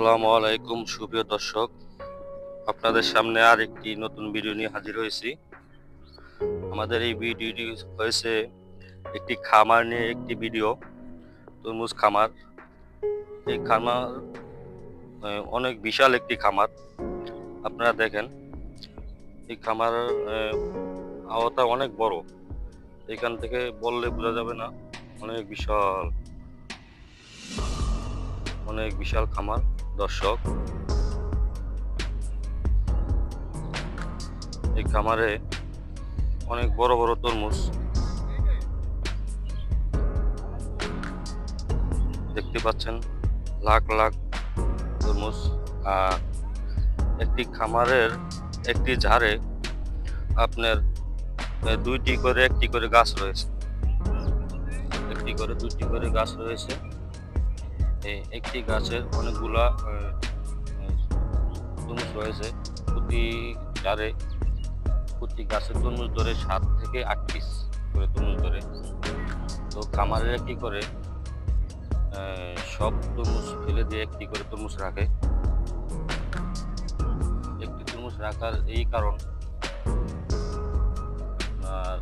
আসসালামু আলাইকুম সুপ্রিয় দর্শক, আপনাদের সামনে আর একটি নতুন ভিডিও নিয়ে হাজির হয়েছি। আমাদের এই ভিডিওটি হয়েছে একটি খামার নিয়ে একটি ভিডিও, তরমুজ খামার। এই খামার অনেক বিশাল একটি খামার। আপনারা দেখেন, এই খামার আওতা অনেক বড়, এখান থেকে বললে বোঝা যাবে না। অনেক বিশাল খামার দর্শক। এই খামারে অনেক বড় বড় তরমুজ দেখতে পাচ্ছেন, লাখ লাখ তরমুজ। আর একটি খামারের একটি ঝাড়ে আপনার দুইটি করে একটি করে গাছ রয়েছে, দুইটি করে গাছ রয়েছে। এই একটি গাছের অনেকগুলা তরমুজ রয়েছে। প্রতি গাছের তরমুজ ধরে 7 থেকে 8 পিস করে তরমুজ ধরে। তো খামারের কি করে সব তরমুজ ফেলে দিয়ে একটি করে তরমুজ রাখে। একটি তরমুজ রাখার এই কারণ, আর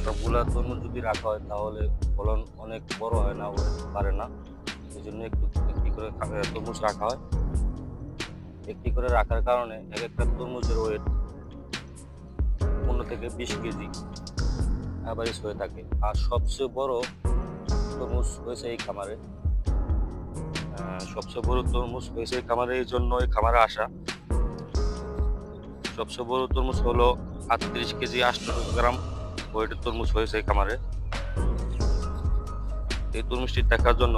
সবগুলা তরমুজ যদি রাখা হয় তাহলে ফলন অনেক বড় হয় না, পারে না। এই জন্য একটি করে তরমুজ রাখা হয়। একটি করে রাখার কারণে এক একটা তরমুজের ওয়েট 15 থেকে 20 কেজি অ্যাভারেজ হয়ে থাকে। আর সবচেয়ে বড় তরমুজ হয়েছে এই খামারে, এই জন্য এই খামারে আসা। সবচেয়ে বড় তরমুজ হলো 38 কেজি 800 গ্রাম ওয়েটের তরমুজ হয়েছে এই খামারে। এই তরমুজটি দেখার জন্য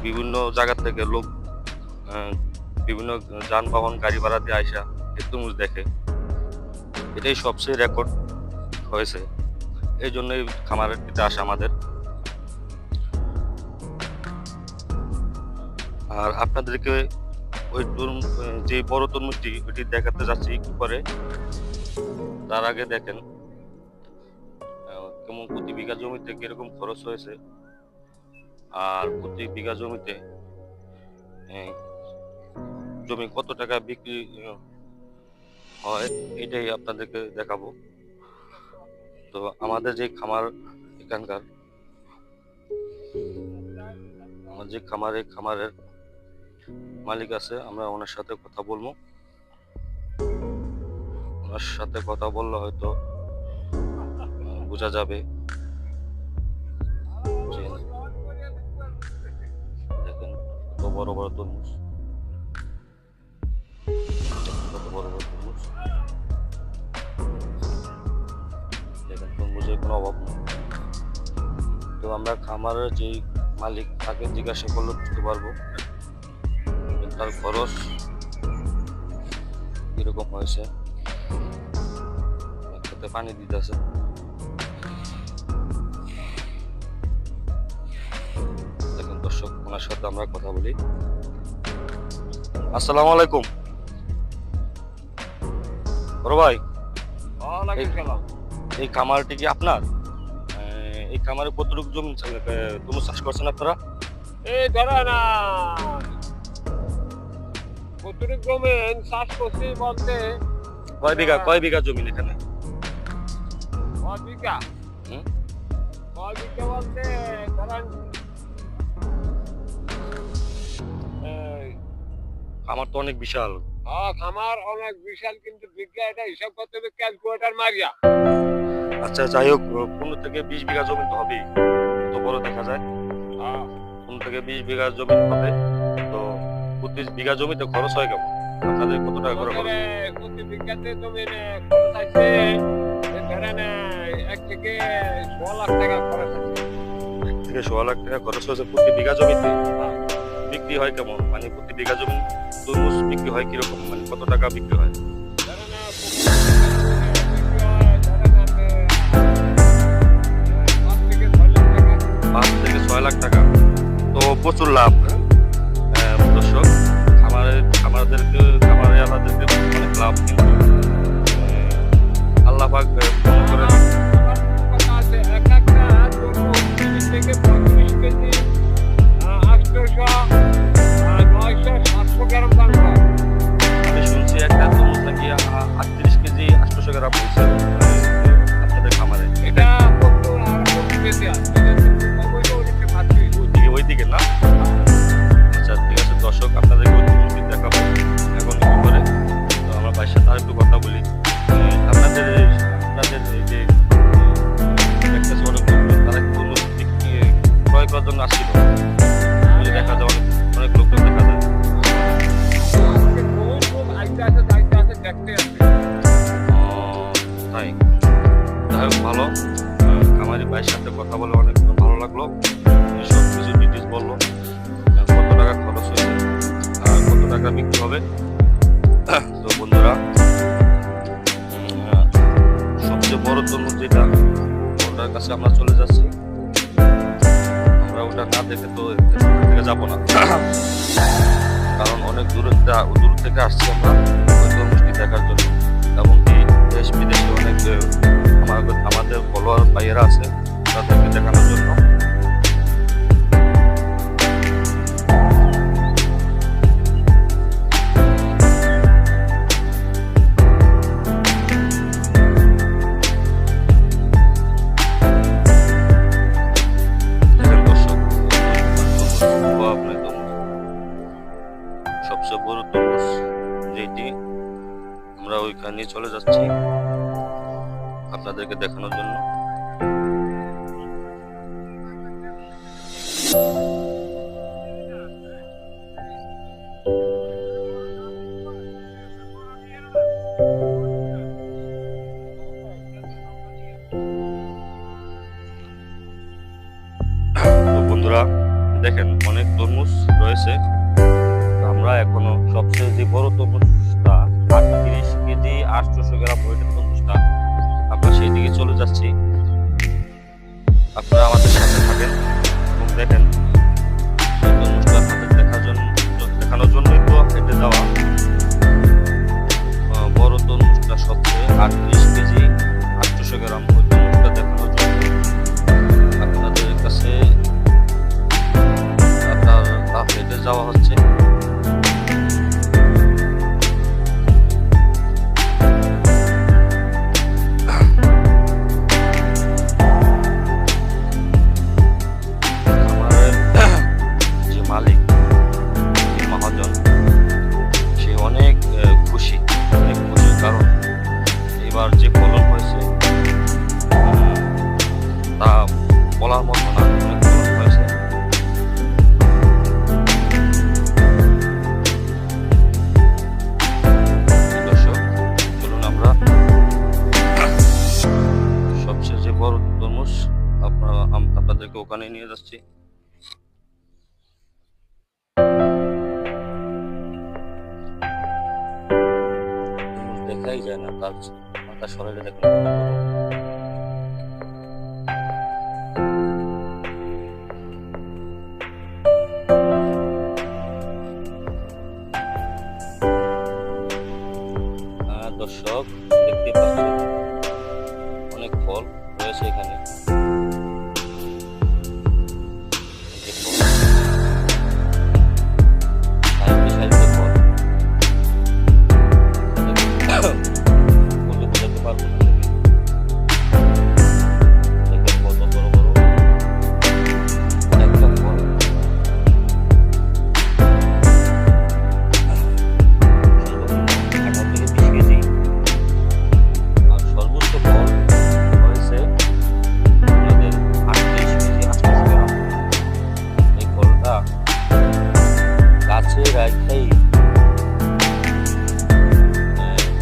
বিভিন্ন জায়গা থেকে লোক, বিভিন্ন যানবাহন গাড়ি ভাড়া দিয়ে আসা এই তরমুজ দেখে। এটাই সবচেয়ে রেকর্ড হয়েছে, এই জন্য এই খামারটিতে আসা আমাদের। আর আপনাদেরকে ওই যে বড় তরমুজটি ওইটি দেখাতে যাচ্ছি একটু পরে। তার আগে দেখেন কেমন প্রতি বিঘা জমিতে কিরকম খরচ হয়েছে, আর প্রতি বিঘা জমিতে জমি কত টাকা বিক্রি হয় এটাই আপনাদেরকে দেখাবো। তো আমাদের যে খামার, এখানকার আমার যে খামারের মালিক আছে, আমরা ওনার সাথে কথা বলবো। ওনার সাথে কথা বললে হয়তো বোঝা যাবে যে দেখেন কত বড় বড় তরমুজ, দেখেন তরমুজের কোনো অভাব নেই। তো আমরা খামারের যেই মালিক তাকে জিজ্ঞাসা করলে বুঝতে পারবো তার খরচ কিরকম হয়েছে। খেতে পানি দিতেছে। দেখুন দর্শক, ওনার সাথে আমরা কথা বলি। আসসালামু আলাইকুম বড় ভাই। এই খামারটি কি আপনার? এই খামারে কতটুকু জমি তরমুজ চাষ করছেন আপনারা? এই ধরে না কতটুকু জমি চাষ করছি বলতে কয় বিঘা জমি এখানে? কয় বিঘা বলতে ধরেন খামার তো অনেক বিশাল। খামার অনেক বিশাল, কিন্তু বিঘা এটা হিসাব করতে হবে ক্যালকুলেটার মারিয়া। আচ্ছা, যাই হোক, 15 থেকে 20 বিঘা জমি তো হবেই, তো বড় দেখা যায়। 15 থেকে 20 বিঘা জমি হবে। তো প্রতি বিঘা জমিতে খরচ হয় কেমন? আপনাদের কত টাকা করে খরচ? প্রতি বিঘাতে জমি খরচ আছে ধরেন 1 থেকে 1.5 লাখ টাকা খরচ আছে। 1 থেকে 1.5 লাখ টাকা খরচ হয়েছে প্রতি বিঘা জমিতে। বিক্রি হয় কেমন? মানে প্রতি বিঘা জমি তরমুজ বিক্রি হয় কিরকম, মানে কত টাকা বিক্রি হয়? 5 থেকে 6 লাখ টাকা। তো প্রচুর লাভ দর্শক। খামারিয়ালাদেরকে অনেক লাভ, কিন্তু আল্লাহ পাক মনে করেন থেকে 35 কেজি 800 যাই হোক ভালো, খামারি ভাইয়ের সাথে কথা বলে অনেক ভালো লাগলো। সব কিছু ডিটেলস বললো, কত টাকা খরচ হয়েছে আর কত টাকা বিক্রি হবে। তো বন্ধুরা, সবচেয়ে বড় তরমুজ যেটা, ওটার কাছে আমরা চলে যাচ্ছি। আমরা ওটা না দেখে তো এখান থেকে যাবো না, কারণ অনেক দূর থেকে আসছি আমরা ওই তরমুজটি দেখার জন্য। এবং কি দেশ বিদেশে অনেক আমাদের ফলোয়ার ভাইয়েরা আছে, তাদেরকে দেখানোর জন্য। সবচেয়ে বড় তরমুজ যেটি, আমরা ওইখানে চলে যাচ্ছি আপনাদেরকে দেখানোর জন্য। তো বন্ধুরা দেখেন, অনেক তরমুজ রয়েছে। আমরা এখনো সবচেয়ে যে বড় তরমুজটা 38 কেজি 800 গ্রাম ওয়েটের তরমুজটা, আমরা সেই দিকে চলে যাচ্ছি। আপনারা আমাদের সাথে থাকেন এবং দেখেন সেই তরমুজটা আপনাদের দেখানোর জন্যই তো হেঁটে যাওয়া। বড় তরমুজটা সবচেয়ে 38 কেজি 800 গ্রাম ওই তরমুজটা দেখানোর জন্য আপনাদের কাছে হেঁটে যাওয়া হচ্ছে। এবার যে ফলন হয়েছে তা বলার মতো না, অনেক ফলন হয়েছে। দর্শক চলুন আমরা সবচেয়ে যে বড় তরমুজ আপনাদেরকে ওখানে নিয়ে যাচ্ছি। দেখাই যায় না, তার মাথা সরাইলে দেখুন। দর্শক দেখতে পাচ্ছেন অনেক ফল রয়েছে এখানে।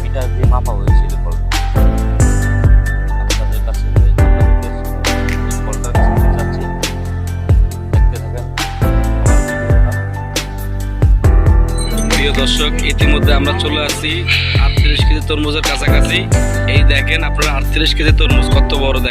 মিটার দিয়ে মাপা হয়েছিল ফলটা। আপনাদের কাছে ফলটা যাচ্ছি, দেখতে থাকেন। প্রিয় দর্শক, ইতিমধ্যে আমরা চলে আসছি 38 কেজি তরমুজের কাছাকাছি। এই দেখেন আপনারা 38 কেজি তরমুজ কত বড়।